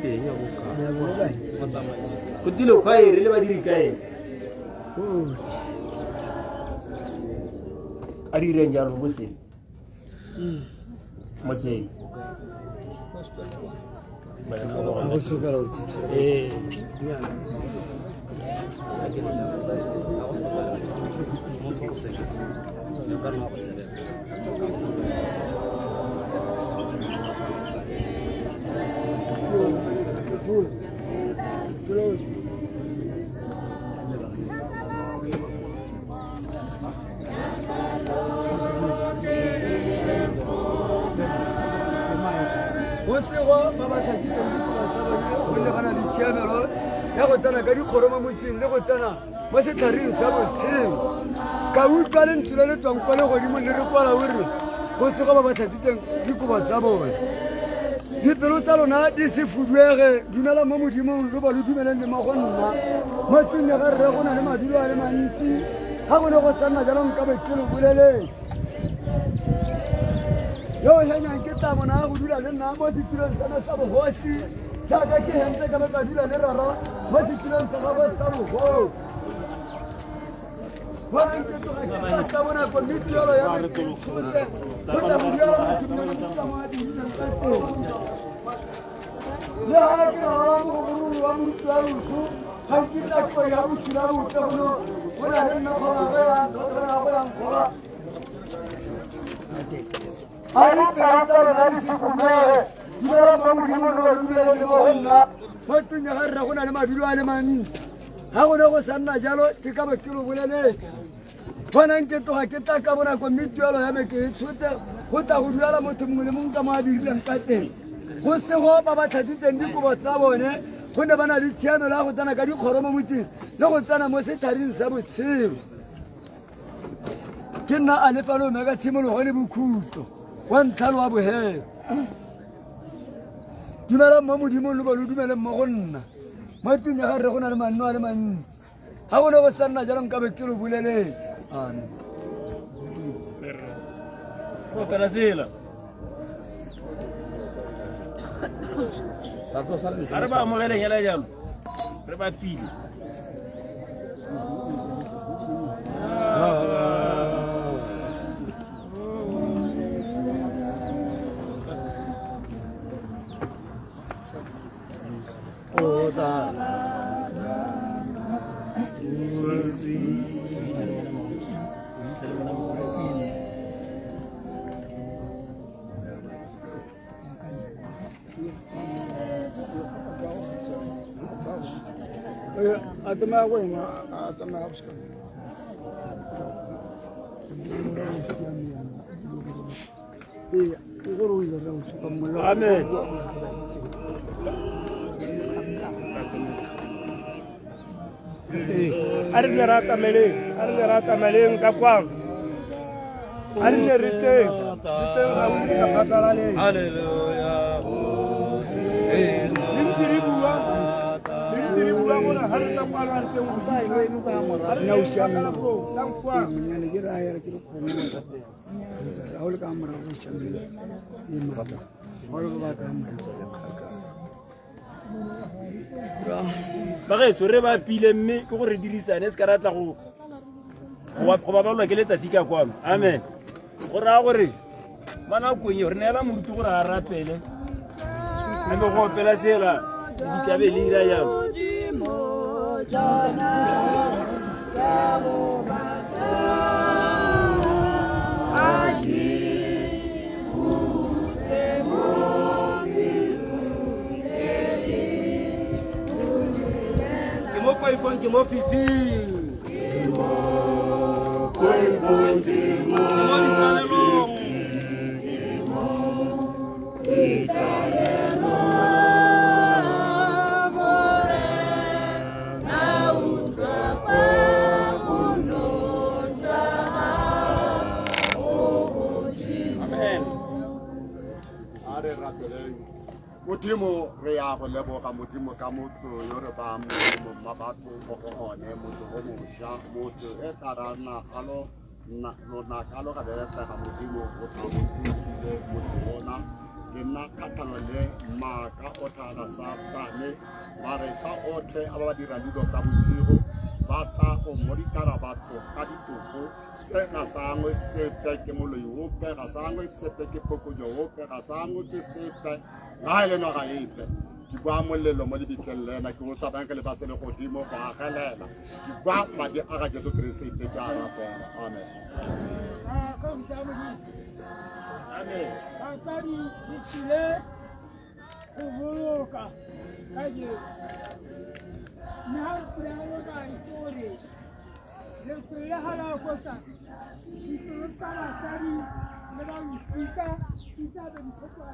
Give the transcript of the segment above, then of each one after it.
teng go ka go dilo kwa ere le ba diri kae a di reng jalo go se mo se ba go sukara o Osego baba thaki ka go le bana di tshiamelo ya go tsana ka dikgoroma motseng le go tsana mo setharing sa botsheng ka utlwa le ntule le tswang kwa le godimo le re kwala ore go sego baba thakitseng dikoba tsa bone dipelo tsa lona di se fuduege dumela mo modimong le ba le dumeleng le mago nna mo tseng ya ga rre go na le madulo a le mantsi ga go ne go sanna jalo nka bekelo boleleng yo hanyang ke tla mona go dula le nna mo ditulong tsana sa bogosi jaaka ke hentse ka ba dula le rara mo ditulong sa gagwe sa bogosi Why ke tla ka bona ko mitiolo ya go tla mo dira mo ditulong tsa madi le ha ke rara mo go wa mo ditulong su ha ke tla ko ya go tsila mo tsona wala le nna go ga ya go ya go Ari perantara dari si fumere, dimana kamu dimana dimana dimana, matunya harra kuna nama dulu ada mani, aku nak sana jalo, jika berkilo bulan ni, panen kita hakita kamu nak komiti Allah yang mungkin sudah, kita hujan lah mutu mungkin kama di dalam kate, kita semua bapa tadi jendi kubat sahaja ni, kita mana di cian lah, kita nak kadi korom muti, nak kita nak mesti tarin sahaja sih, kita ane palu mega simulu hari buku tu. Wan talo abu he. Dimana mamu dimon lupa lu dimana mahon. Mati ni harga kau nak manu ada man. Aku nak sana jalan kabe kilo bulan ni. Kau terasila. Arba mengenai yang lain. Berapa pilih? Atama ako yun, atama ako siya. Amen. Arne rata mele ngakwa. Arne rite ngawuni kapatalale. Hallelujah. Diribuwa mona harta parante ubai lo inu ka mara. Nausiamna. Mnyane gira ayar kilo kono. Rahul kamera usiamna. Imata. Holo ba kamera. Bagay sore ba pile mme ke go re dirisane se ka ratla go ba ba ke letsatsi ka kwa. Amen. Go ra gore bana go nye re nela moruti gore a rapele. Mme go pela sela di tlabe le ira ya. Que mo fifi Modimo re ya go leboga modimo ka motho yo re ba mo mabatho go gone motho go mosha motho e tarana galo lona ka lo ga beta ga modimo go tla motho ile motho bona ke nna kgatlhanong le maaka o tlhaga Satane maretlha otlhe a ba dira dilo tsa bosigo ba tla go moditara batho ka ditoko se ga sangwe sepe ke moloi ope ga sangwe sepe ke phokotso ope ga sangwe ke sepe ga e le naga epe ke bua molelo mo lebikeng lena ke go tsamayang ka lebase le godimo go agelela ke bua madi a ga Jesu Keresete ke a rapela amen Amen. Batsadi di tsile go boloka ka Jesu. Mme ha re boloka itse gore letlole le ga la kotsa ditiro tsa batsadi le ba losika di tla be di fetoga.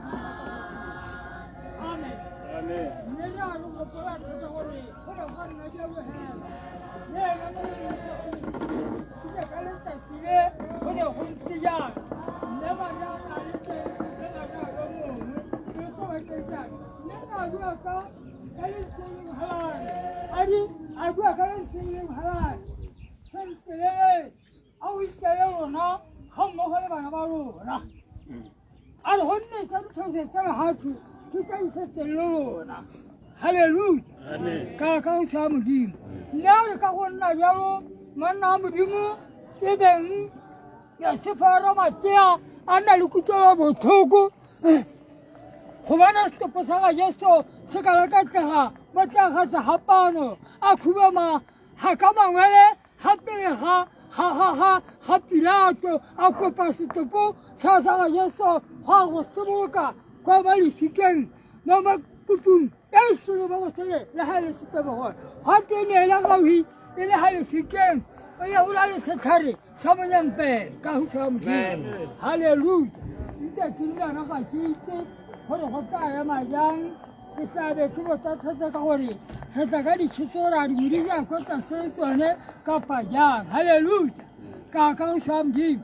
Amen. Amen. Mme jaanong go gopola thata gore go ne go nna diabogela le ena mo ke ka letsatsi le go ne go ntse jang mme bana ba le teng le bana ba mongwe le go ba teng mme ka bua ka lentseng halal a bua ka lentseng halal sentle a o itse rona ga mmogo le bana ba rona a re go nne tsa ditlhose tsa lehatsho ke tsa isetse le rona halleluja ka go sa modimo mme re ka go nna jalo monna wa modimo e beng ya sefara matea a na le kutlwelo botlhoko go bona setopo sa ga Jesu se ka lakatlega mo teng ga segapano a khubama ga ka mangwele ga pele ga Pilato a kopa setopo sa ga Jesu go a go seboloka kwa ba lefikeng mo makupung e sele mo go sele le ga le setebo go ga tene le gawi e le ga lefikeng o ya o la le setlhare sa monyempe ka go sa modimo halleluja ntse ke nna ga se itse gore go taya majang ke tlabe ke botsa thata ka gore re tla ka ditshosora di modi ja kgotsa se tsone ka pajang halleluja ka go sa modimo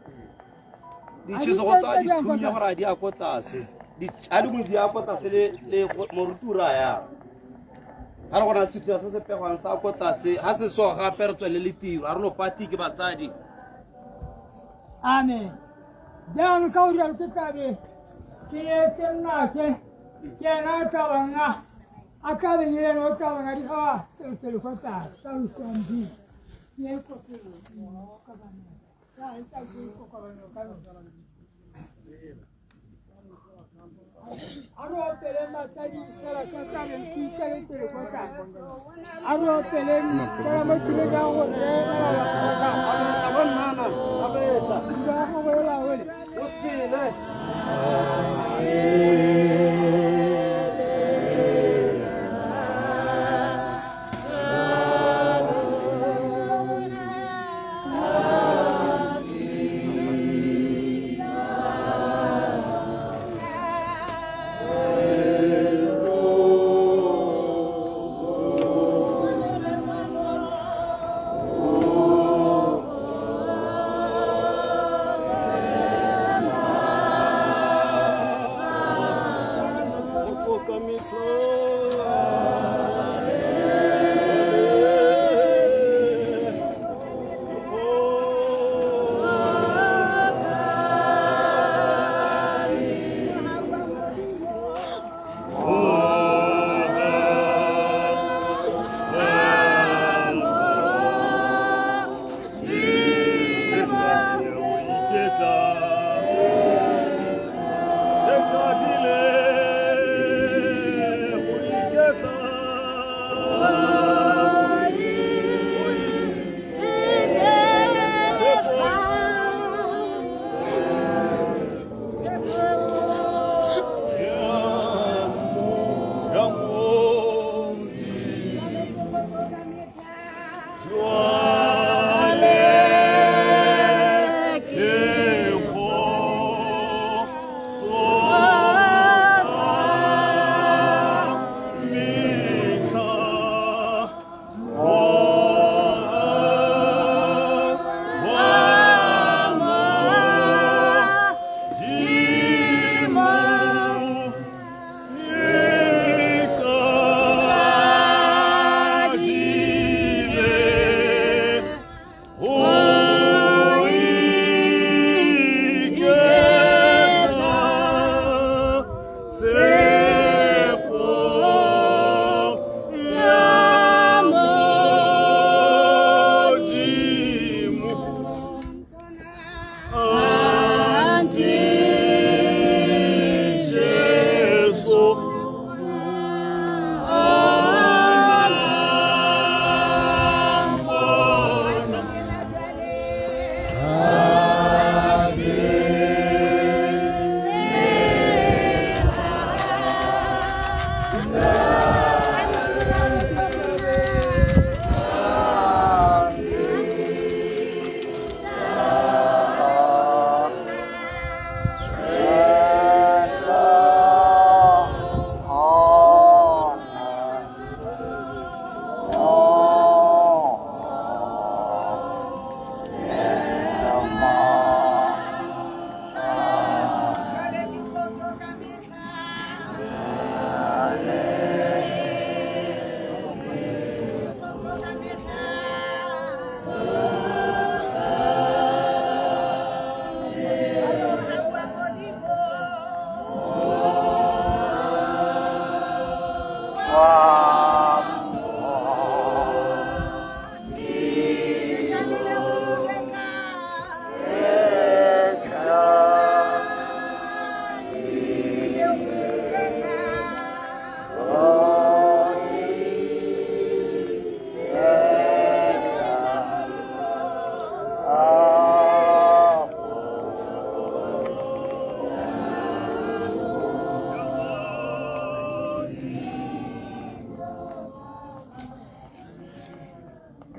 ditshwetso go tla dithunya gore a di a ko tlase a le mo di a ko tlase le morutura ya ga re gona sethuya se se pegwang sa ko tlase ga se so gape re tswele le tiro a re lo pati ke batsadi amen jaanong ka o rialo ke tlabe ke etse nnake ke ena a tlabanga a tlabeng e lene o tlabanga di ga tsele ko tlase ka go sa modimo ye kopelo ka baneng ya e tla ke kokobanyo ka yona Aro pele matadi sala sata le fisa le pele kota. Aro pele sala matadi ga go re la a bona nana a beta ga go la wele o sele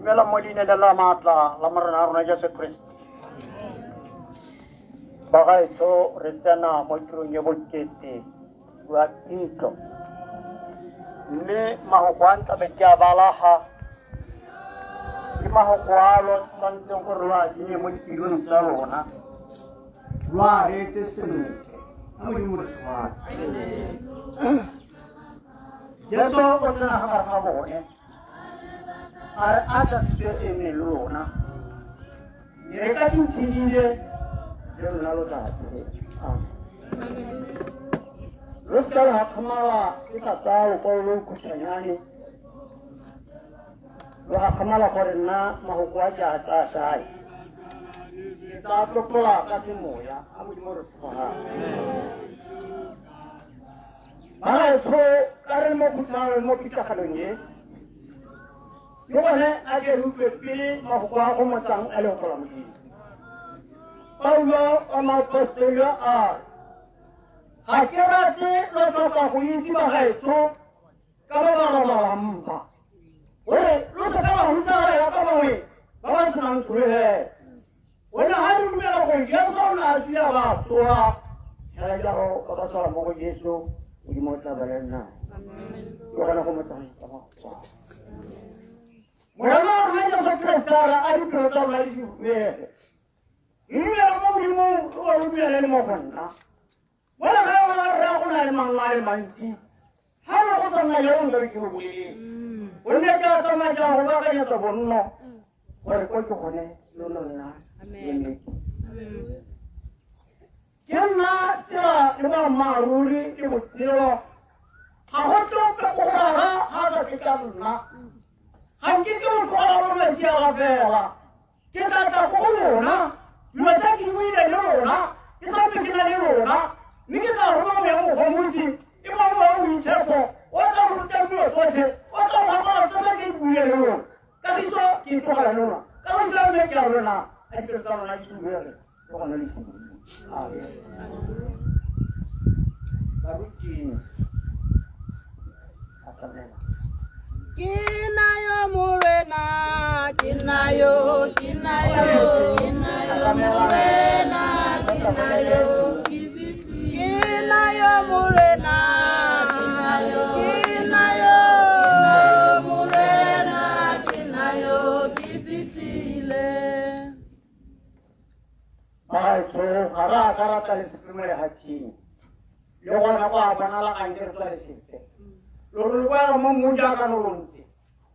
dumela mo leina la maatla la morena rona Jesu Kriste. Bagaetso re tsena mo tirong ya bokete wa ntlo. Mme mahoko a ntabe ke a balaga ke mahoko a lo tshwantseng gore lo a tsenye mo ditirong tsa rona. Lo a reetse sentle a Modimo re tshware. Jesu o tsena ga gare ga bone a re a tla tswe eme le lona. Re ka dintshedile le lona lo tla tswe. Lo tla ha khamala ke ka tsalo ko lo kushanyane. Lo ha khamala gore nna mahoko a tla sai. Ke tla tlopola ka semoya a Modimo re tshwara. Bagaetso ka re mo kutlwanong mo pitlaganong e le gone a ke rutlwe pele mahoko a go motsang a le gola Modimo. Paulo a maapostolo a ga ke rate lo tlhoka go itse bagaetso ka ba ba robala mpa gore lo se ka ba ruta ka bangwe ba ba senang tshwere. Wena ha re dumela gore Jesu o ne a sia ba tsoa hela jago ba ba tswala mo go Jesu Modimo o tla ba le nna. Ke gona go motsamaisa ba Morena wa rona Jesu Kriste a re phelo tsa rona di dumele. Dumela mo Modimo o dumele le mo go nna. Wala ga wa ra go na le mangwa le mantsi. Ha re go tsana le o ndre ke go buile. O ne ka tsama ja go ba ka ya bonno. Gore ko ke gone lo nna. Amen. Kenna tsela le ba maruri ke botshelo. Ha go tope go ra ha ga ke ka nna. Ha ke ke go tsala lo sia la fela. Ke tla go lona. Lo tla ke buile le lona. Ke sa me ke na le lona. Ni ke tla roma mo ya mo go motsi. E mo mo o itshepo. O tla go ruta mo tsotlhe. O tla go ba tsotlhe ke buile le lona. Ka diso ke tlogela lona. Ka go tla me ke a lona. A ke tla lona ke buile. Go gona le Kinayo murena, kinayo murena, kinayo murena, kinayo kifitile. Bagaetso ga ra karata le sepemele hatšheng le gona go a bonala ga nke re tswa lesetse lore le boela mo mmung jaaka no lo ntse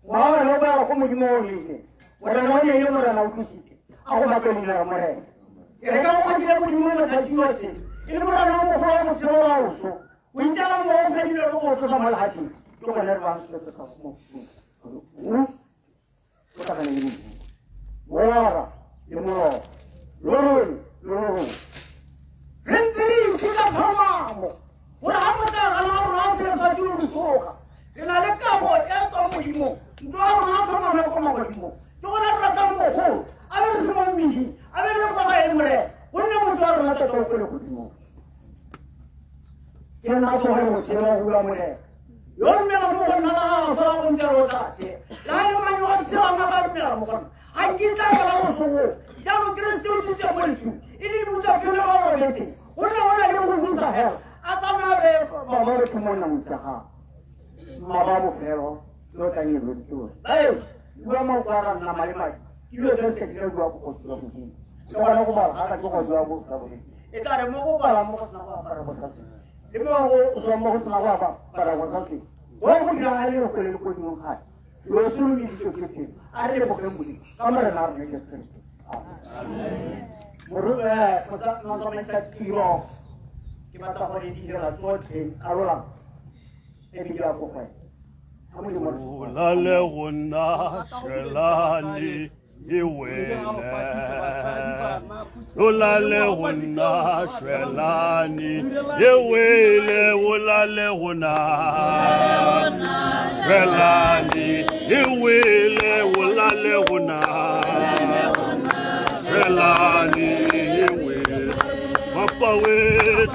ngwaga le boela go Modimo o lele morena o nele morena o tlositse a go batlelile ga morena ke re ka go kgatlhile Modimo mothating otlhe e le morena o mogolo wa botshelo wa oso o itela mo o fedile le go tlosa mo legatšheng ke gone re bang setlosa o tlagane le Modimo molara le moloro lorong lorong re ntse re ipula thomamo gore ga motlaga la rona a selefatse o dikoga re na le kago e tswa Modimo ntlo a rona a thomamo e kwa magodimo ke gona re ratang mogolo a be re se mo mmidi a be le koga e le morena gonne motho wa rona tota o ko le godimo ke nna tlogele botshelo go bula morena yo dumela mo go nna la gaga fela go ntse ro tlase le ga le manyo a tshelana ba dumela mo gona ga nkitla ka la bosogo jaanong Keresete o tlise mo lesong e le butsa pele ba robetse gonne go na le go busa hela a tsamaya be babare ke monna motsaga maba bofelo lo tla nye lotso bua mo kwa ga nna malemadi ke dilo tse se ke bua go go tswa go dimo ke gona go bala ga ka go bua go ka go e tla re mo go bala mo go tsna go apara go tsatsi le mo go tswa mo go tsna go apara go tsatsi go go dira le go le go dimo ga lo se lo di ke a re le go mbudi ka mare na re ke tsetse Morue, kota nontonesa tiro, ke batla gore di dira tsotlhe a rola e bile a go gwe. Olale gonna shelani iwele. Olale gonna shelani iwele. Olale gonna shelani iwele. Olale gonna shelani iwele. Papa we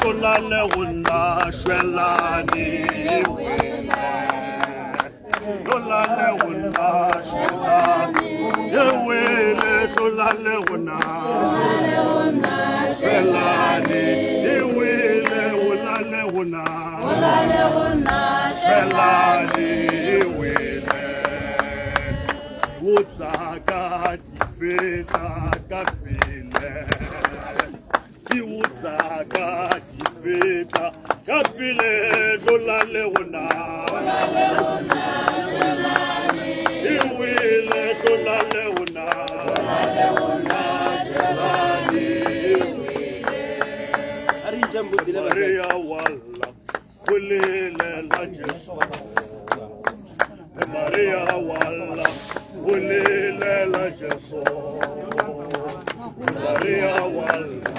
olale gonna shelani iwele. Olale gonna shelani Olalehuna, Shelani, Iwile, Olalehuna, Shelani, Iwile, Utsaka, Tifeta, Kapile, Tiutsaka, Tifeta, Kapile, Olalehuna, Iwile, Olalehuna, Maria walla, Ulile la Jesu. Maria walla, Ulile la Jesu. Maria walla,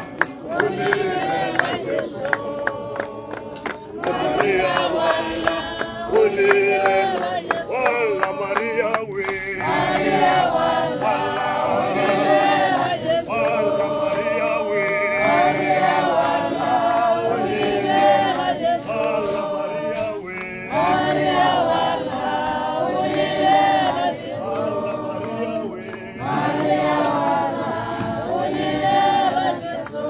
Ulile la Jesu. Maria walla, Ulile la Jesu. Walla Maria we. Maria walla, walla Maria we. Maria walla, Ulile la Jesu. Walla Maria we. Maria walla, Ulile la Jesu. Walla Maria we. Maria walla, Ulile la Jesu.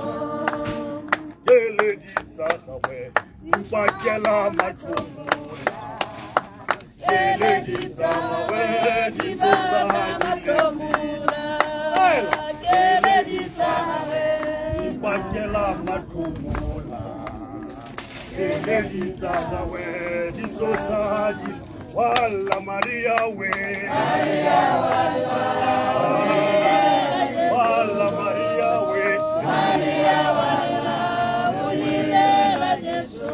Kele ditsakawe, upakela matumula. Kele ditsakawe, ditsakawe. Kele ditsakawe, upakela matumula. Kele ditsakawe, ditsosadi. Walla Maria we. Maria walla, walla Maria we. Maria walla, Ulile la Jesu.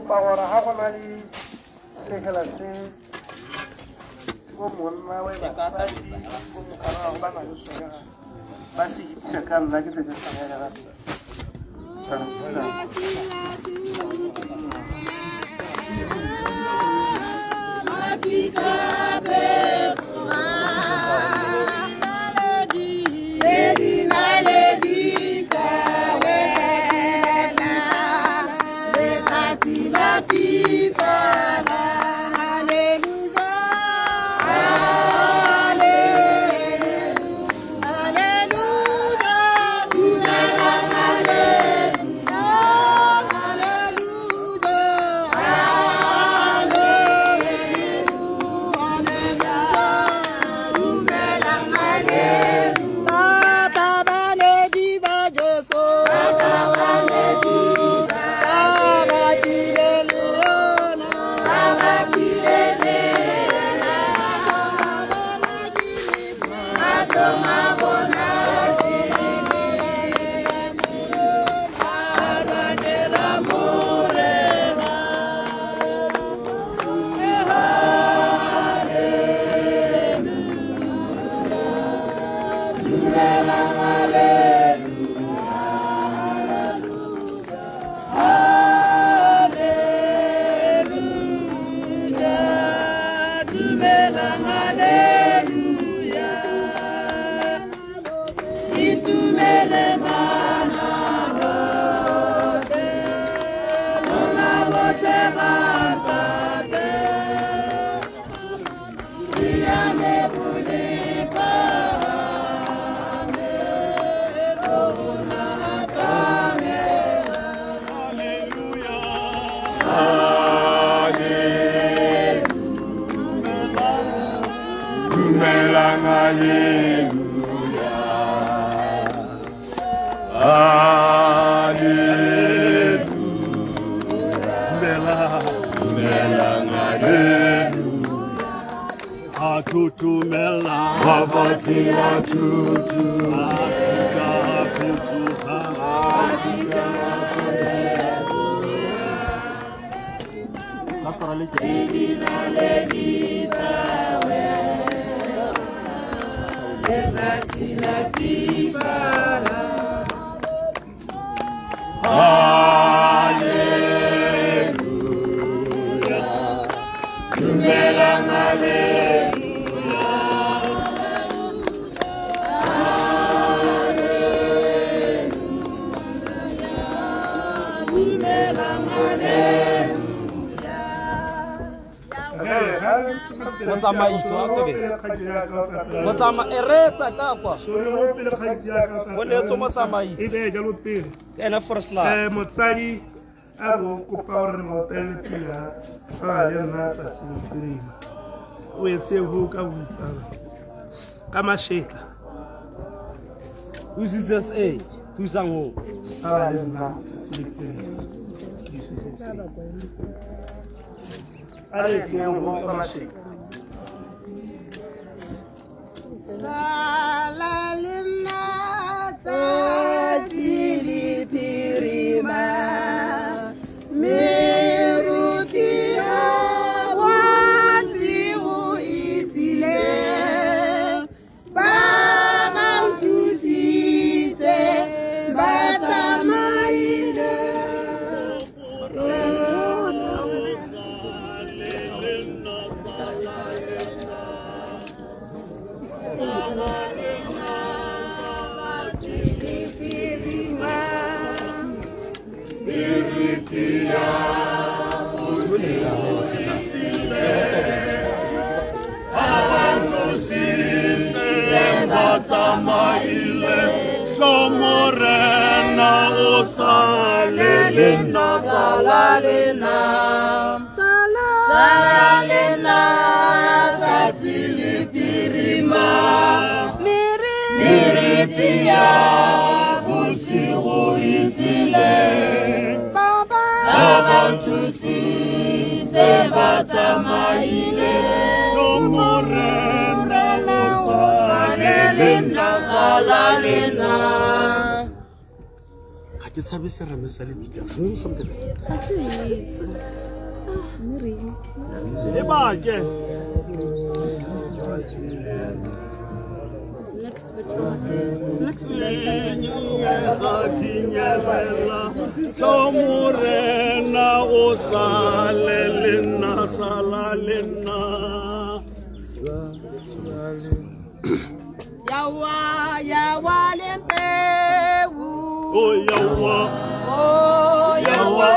Ahora hago la legislación como una hueva como cara van a usar basi sacar la que se está Tutumela, Wafasi Tutu, Afrika Tutuha, Hallelujah, Motsamaiso wa Tobeng. Eretsa ka kwa. Go letso motsamaiso. Ebe jalo pele. Ena first love. Motsadi a go kopa gore re mo telele tsela tshwana le nna tsatsi le phirima. O etse ho ka boipana. Ka mashetla. Who's this A? Who's on who? Tshwana le nna tsatsi le phirima. A re etse ho ka mashetla. Salalina tsatsi le phirima, meruti ya bosigo e tlile, ba nthusitse ba tsamaile. Morena o salalena Salalena, salalena, tsatsi le phirima, meriti ya bosigo e tlile, ba nthusitse ba tsamaile. Morena o salalena, salalena. ke tshabe serame sa lebika sengwe something E ba ke. Morena o salalena salalena Yawa lempewu. oh yawa Oh, yawa.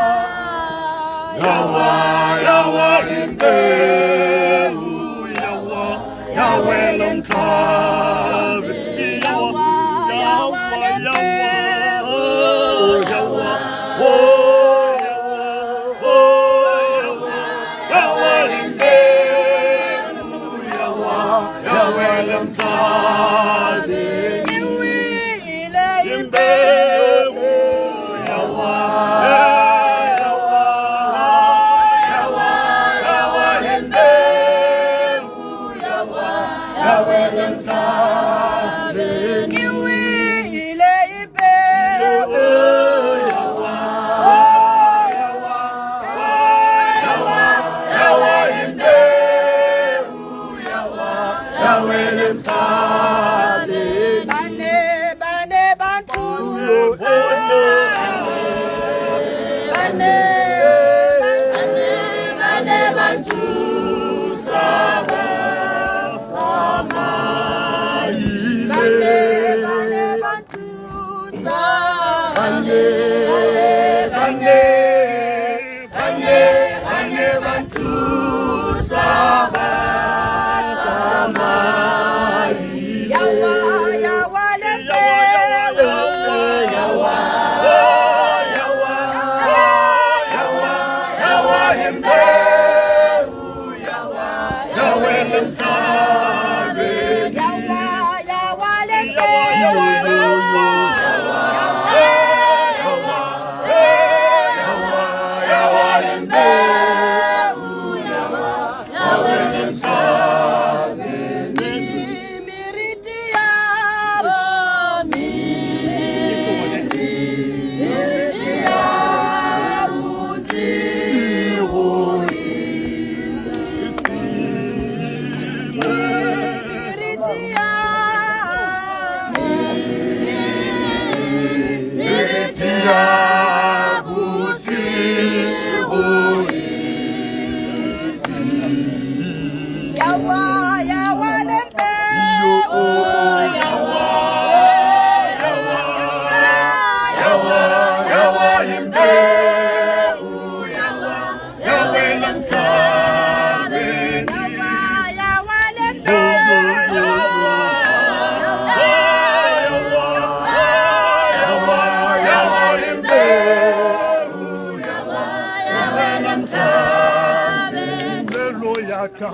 rimbewu yawa lomkhabe yawa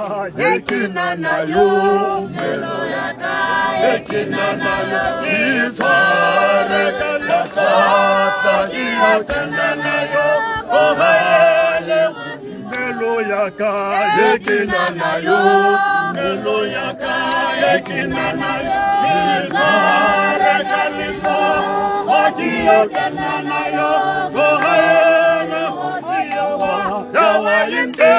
ekina nayo ekina nayo itware kala sata ekina nayo ohale melo yaka ekina nayo melo yaka ekina nayo itware kalito ekina nayo ohale yawa yinde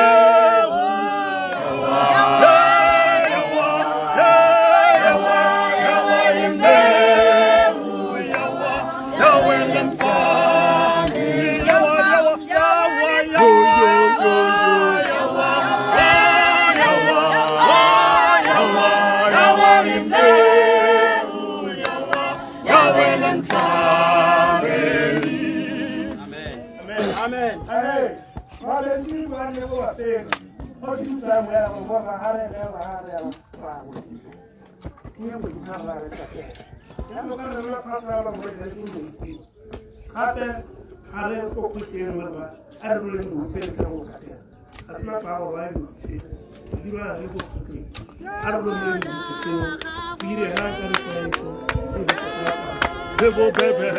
Devo bebe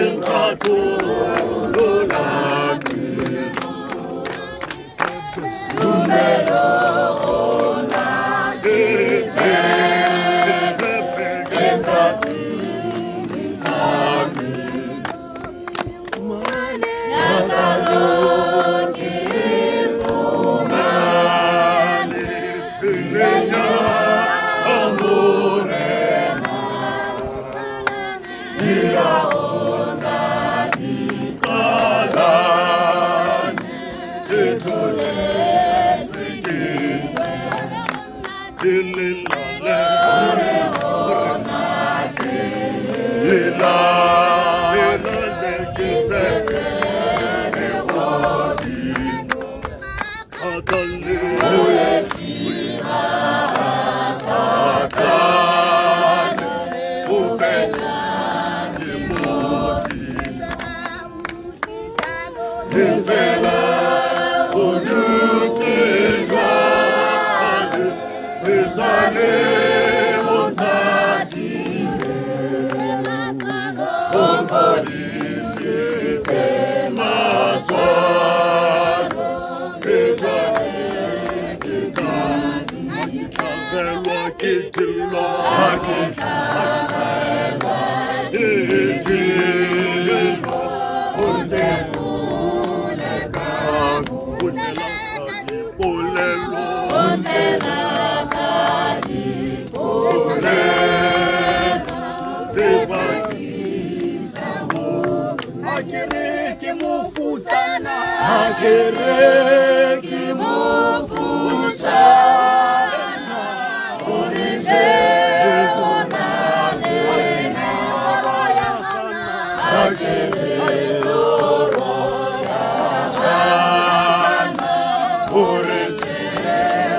entrato l'olati numero una che te entrati sani manalo che fumani legna amore Ila ona di kalani etole zikiza ililale ona di ila ilale kize ewadi atali oyetima atali ubena Nifela unutigwa Nizale montaki Ompolisi temazwano Kitani Avelwa kitilo Avelwa kitilo Undemu Akereki mufutana Orije zonale Akereki oroya chana Orije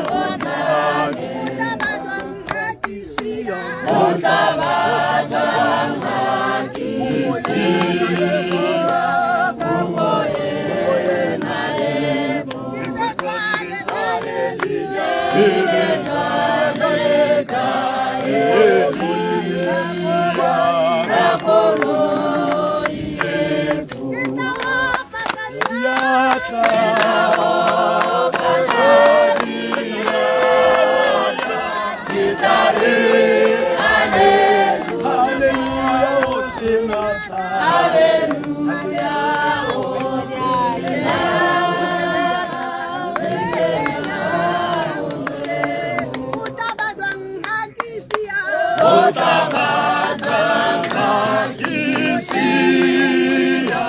zonale Otabajanga kisiya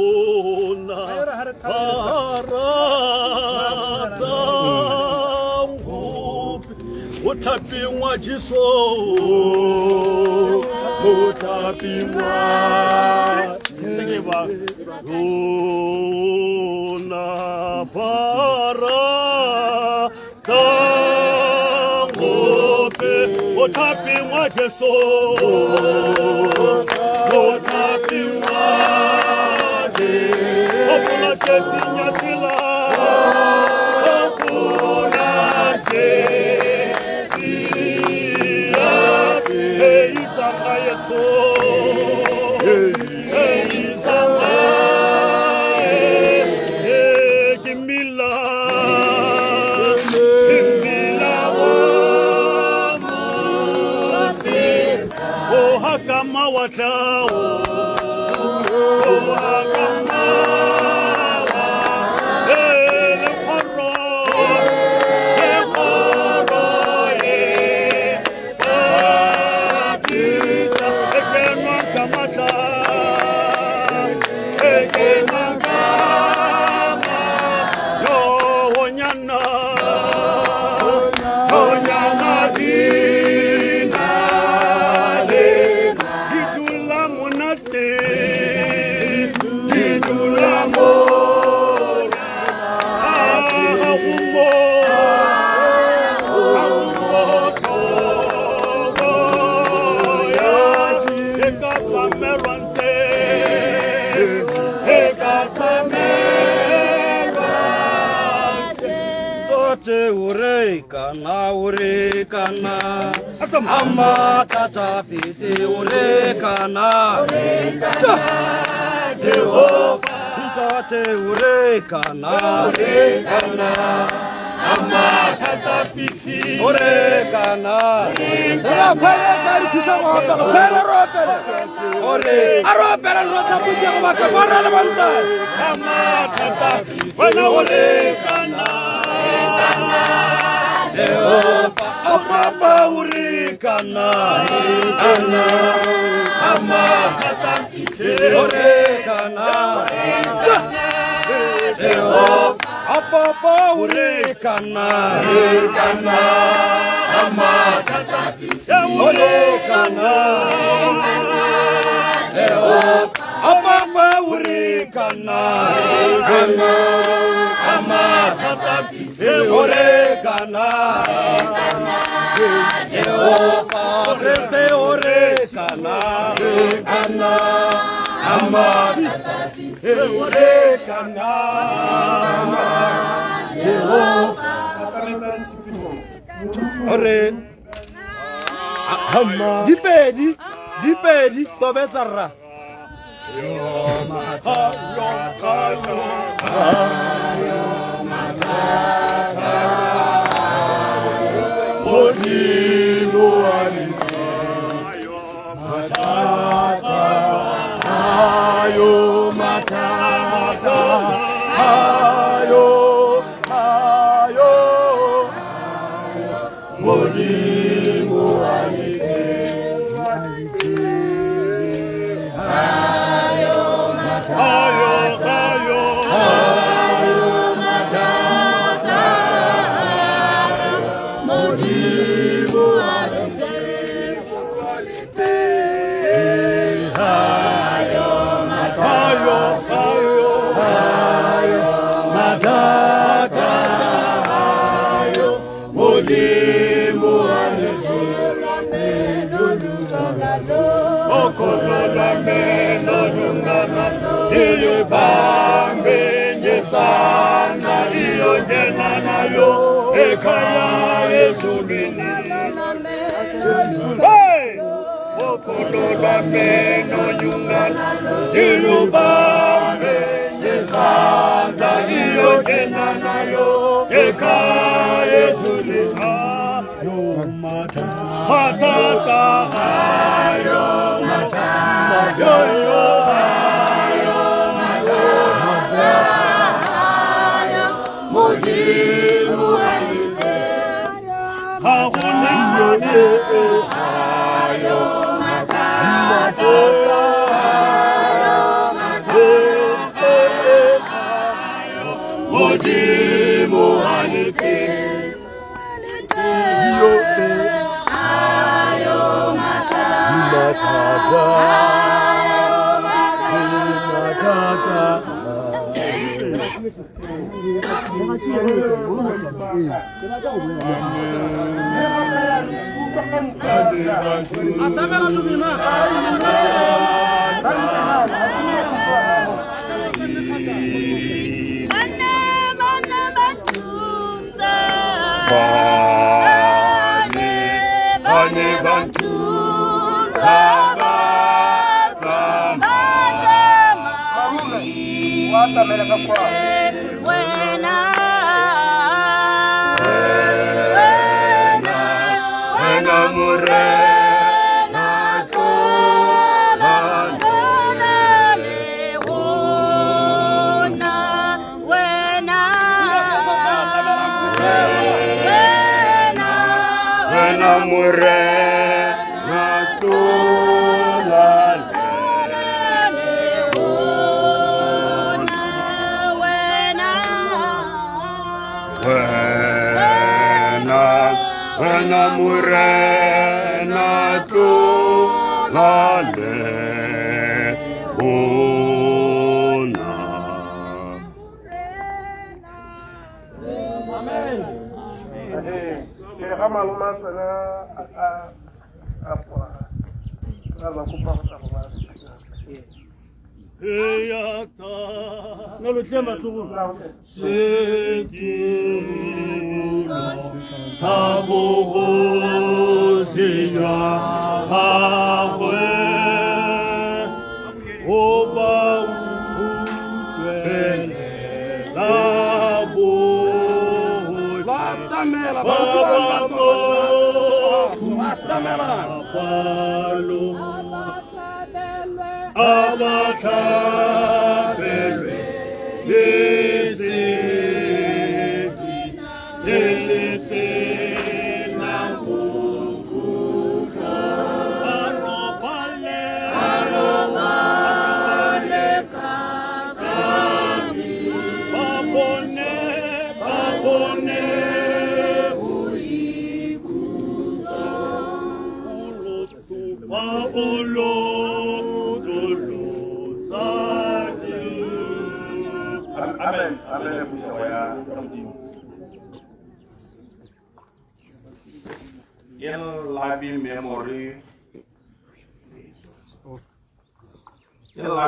Luna o thapingwa Jesu o thapingwa na para tangope o thapingwa Jesu o thapingwa o pula tsenyatila Urekana, amatata fiti urekana, Jehovah, tate urekana, amatata fiti urekana, Papa urikana, amatata urikana, Papa urikana, amatata urikana, Papa urikana, amatata urikana. Jehovah, Christe orekana, amatata orekana, Jehovah, ore, dipedi, tobetsarra.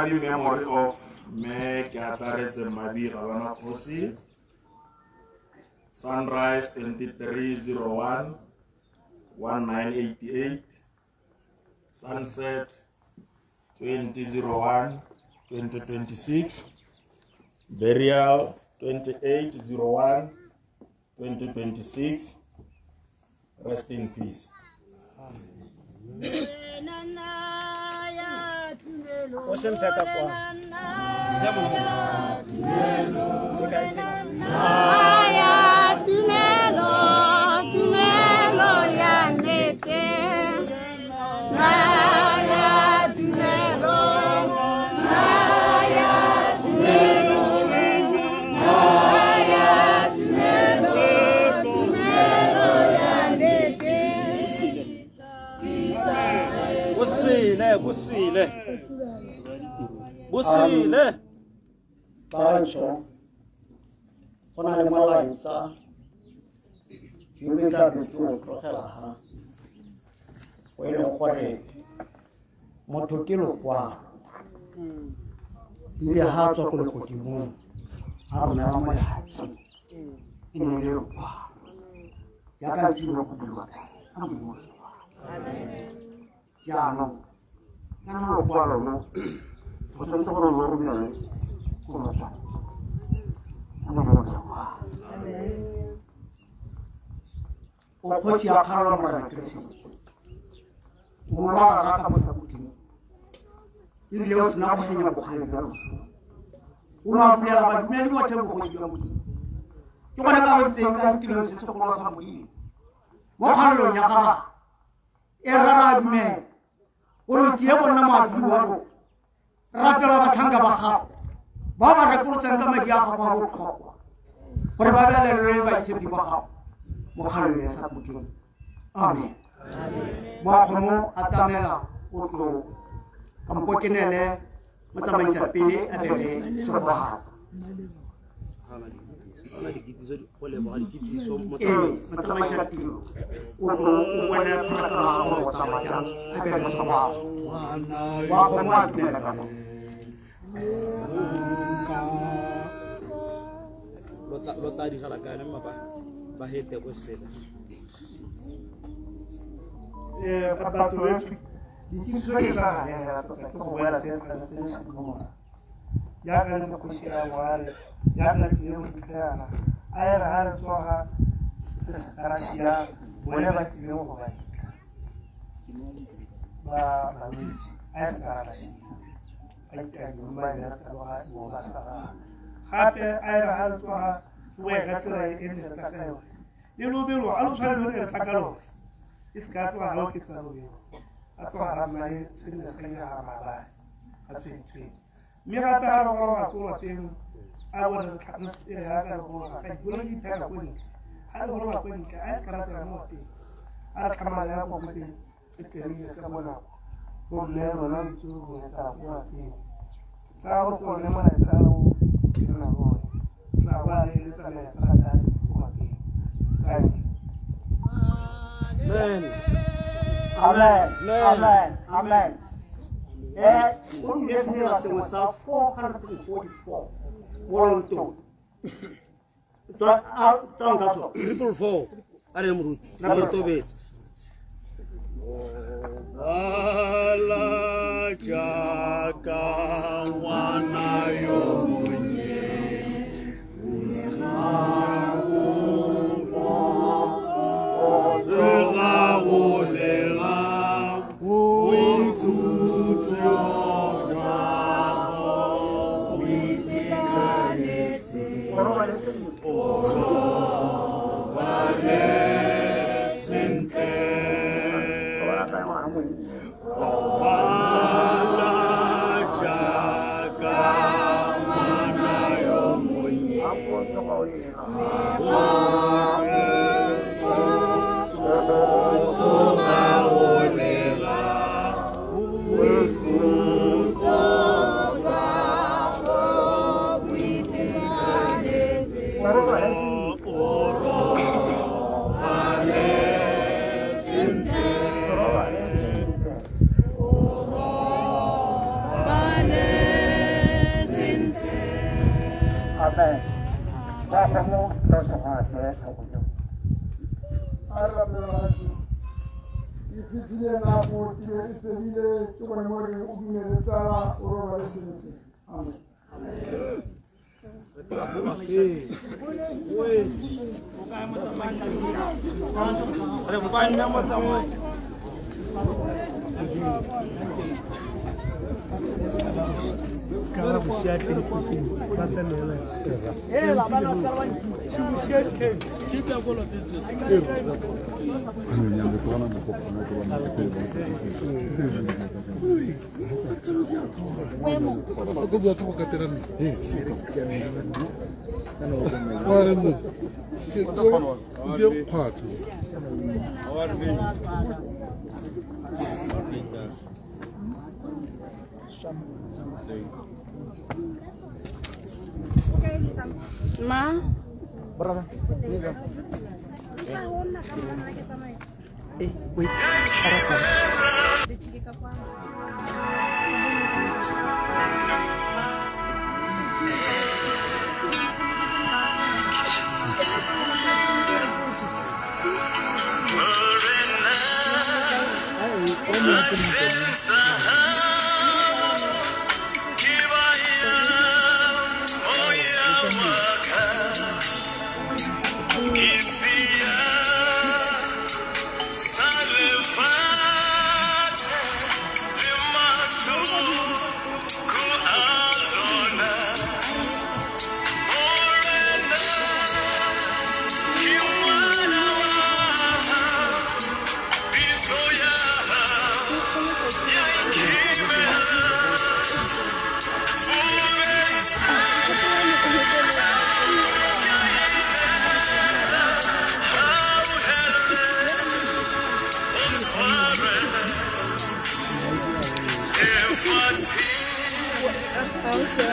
In memory of Me Kiataretse Mabi Ravana Kosi, Sunrise 2301 1988, Sunset 2001 2026, Burial 2801 2026. Rest in peace. Busile. Tarancho. Ona le malaita. Yubita bitu trokela ha. Wele kware. Motokilo kwa. Ile hato kule kutimu. Hapo na mama ya hati. Ile kwa. Yaka jino kudilwa. Amen. Ya no. No kwa no. Okochi akara mara krisi. Umara raka msabuti. Ili leo tunafanya bukhari darusu. Unaambia badmeni wote bukochi bamuti. Yokana ka wote kilo sisi kwa sababu. Mokhalo nyakara. Erara me. Olo tieko na maduwa. Rapela batanga bakha baba rekurutsa ka madi a go go go gore ba bela le ba itse di bakha mo khalwe sa buti amen mo khono atamela o tlo ampokenele motsamaisa pele a bele sebohatsa motsamaisa tiro o bone phatolo ga gore o tsamayang a bele sebohatsa wa kgona wa dumela ka mo lo tla digala kana ba hete go sela batho betlho ditiriso ke tsa galela tota ke go boela se sedumora jaaka ntse kgosi ya moale jaaka tlile go itlheana a ere ga re tsoga re sekarasia bone ba tlileng go ba itla ba balwetse a e sekarasia a itadimo ba beretaloga boga seraga gape a ere ga re tsoga boe ka tsela e re tla ka yone le lobelo a lo tshwane le re tla ka lone e se ka tloga ga o ketsa lobelo a tloga ra nna le sene se ka digara mabane a tswetsweng mme gape ga re goroga tloga teng a bone re tlhanostere ya ka le goroga ga dikolo di phela ko ntle ga le goroga ko ntle a e se ka ra tsela mo teng a re tlhamala ya kokoteng re terile ka bonako go mme lona letsoro go etala ko teng tsa go tone molaetsa o kena bone tla ba le letsamelaetsa ga tatse ko teng kanke Amen. Amen. Amen. When you hear us, it was 444. Volunteer. Triple 4 are mrut na tobetse ala jaka wana yo Ma? Wait. Sorry.